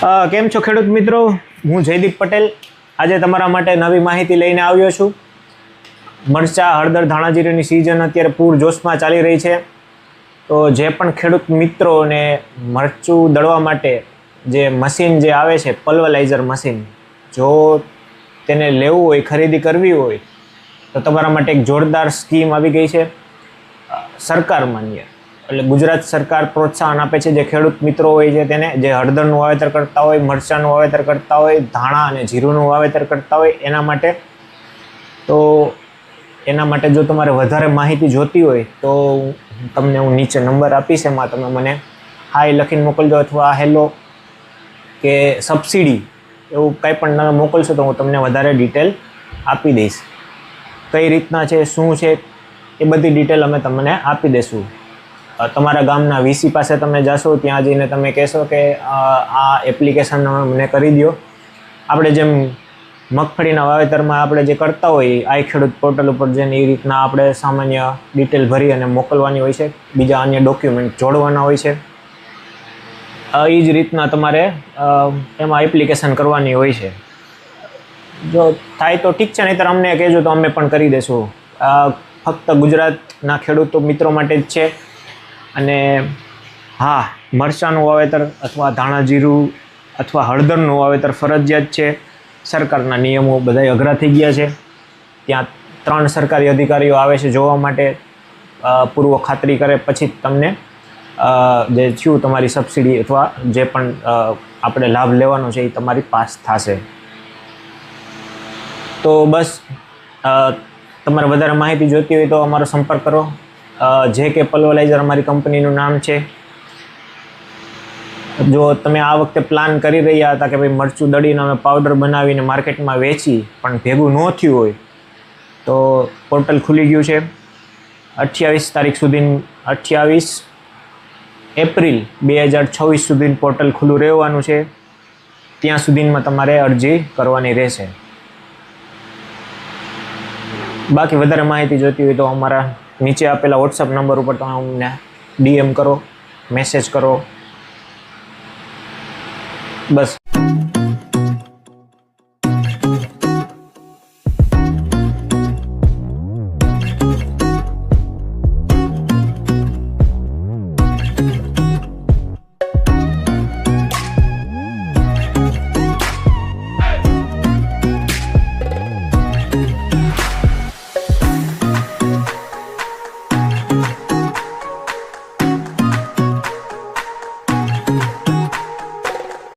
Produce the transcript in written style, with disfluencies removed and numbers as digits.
કેમ છો ખેડૂત મિત્રો? હું જયદીપ પટેલ આજે તમારા માટે નવી માહિતી લઈને આવ્યો છું। મરચાં, હળદર, ધાણા જીરુંની સિઝન અત્યારે પૂરજોશમાં ચાલી રહી છે। તો જે પણ ખેડૂત મિત્રોને મરચું દળવા માટે જે મશીન જે આવે છે પલ્વરાઇઝર મશીન, જો તેને લેવું હોય, ખરીદી કરવી હોય તો તમારા માટે એક જોરદાર સ્કીમ આવી ગઈ છે સરકાર માન્ય। એટલે ગુજરાત સરકાર પ્રોત્સાહન આપે છે જે ખેડૂત મિત્રો હોય છે તેને, જે હળદરનું વાવેતર કરતા હોય, મરચાંનું વાવેતર કરતા હોય, ધાણા અને જીરુંનું વાવેતર કરતા હોય એના માટે। તો એના માટે જો તમારે વધારે માહિતી જોતી હોય તો તમને હું નીચે નંબર આપીશ, એમાં તમે મને હાય લખીને મોકલજો અથવા હેલો કે સબસિડી એવું કંઈ પણ તમે મોકલશો તો હું તમને વધારે ડિટેલ આપી દઈશ। કઈ રીતના છે, શું છે એ બધી ડિટેલ અમે તમને આપી દઈશું। તમારા ગામના વીસી પાસે તમે જશો, ત્યાં જઈને તમે કહેશો કે આ એપ્લિકેશન મને કરી દો। આપણે જેમ મગફળીના વાવેતરમાં આપણે જે કરતા હોઈએ આઈ ખેડૂત પોર્ટલ ઉપર જઈને એ રીતના આપણે સામાન્ય ડિટેલ ભરી અને મોકલવાની હોય છે, બીજા અન્ય ડોક્યુમેન્ટ જોડવાના હોય છે। એ જ રીતના તમારે એમાં એપ્લિકેશન કરવાની હોય છે। જો થાય તો ઠીક છે, નહીંતર અમને કહેજો તો અમે પણ કરી દઈશું। ફક્ત ગુજરાતના ખેડૂતો મિત્રો માટે જ છે। અને હા, મરચાંનું વાવેતર અથવા ધાણા જીરું અથવા હળદરનું વાવેતર ફરજિયાત છે। સરકારના નિયમો બધાય અઘરા થઈ ગયા છે। ત્યાં 3 સરકારી અધિકારીઓ આવે છે જોવા માટે, પૂર્વ ખાતરી કરે પછી તમને જે થયું તમારી સબસિડી અથવા જે પણ આપણે લાભ લેવાનો છે એ તમારી પાસ થશે। તો બસ, તમારે વધારે માહિતી જોઈતી હોય તો અમારો સંપર્ક કરો। જે પલ્વરાઇઝર અમારી કંપનીનું નામ છે। જો તમે આ વખતે પ્લાન કરી રહ્યા હતા કે ભાઈ મરચું દળીને અમે પાવડર બનાવીને માર્કેટમાં વેચી પણ ભેગું ન થયું હોય તો પોર્ટલ ખુલી ગયું છે 28 તારીખ સુધી, 28 એપ્રિલ 2026 સુધી પોર્ટલ ખુલ્લું રહેવાનું છે। ત્યાં સુધીમાં તમારે અરજી કરવાની રહેશે। બાકી વધારે માહિતી જોઈતી હોય તો અમારા નીચે આપેલા વોટ્સઅપ નંબર ઉપર તમે અમને DM કરો, મેસેજ કરો। બસ।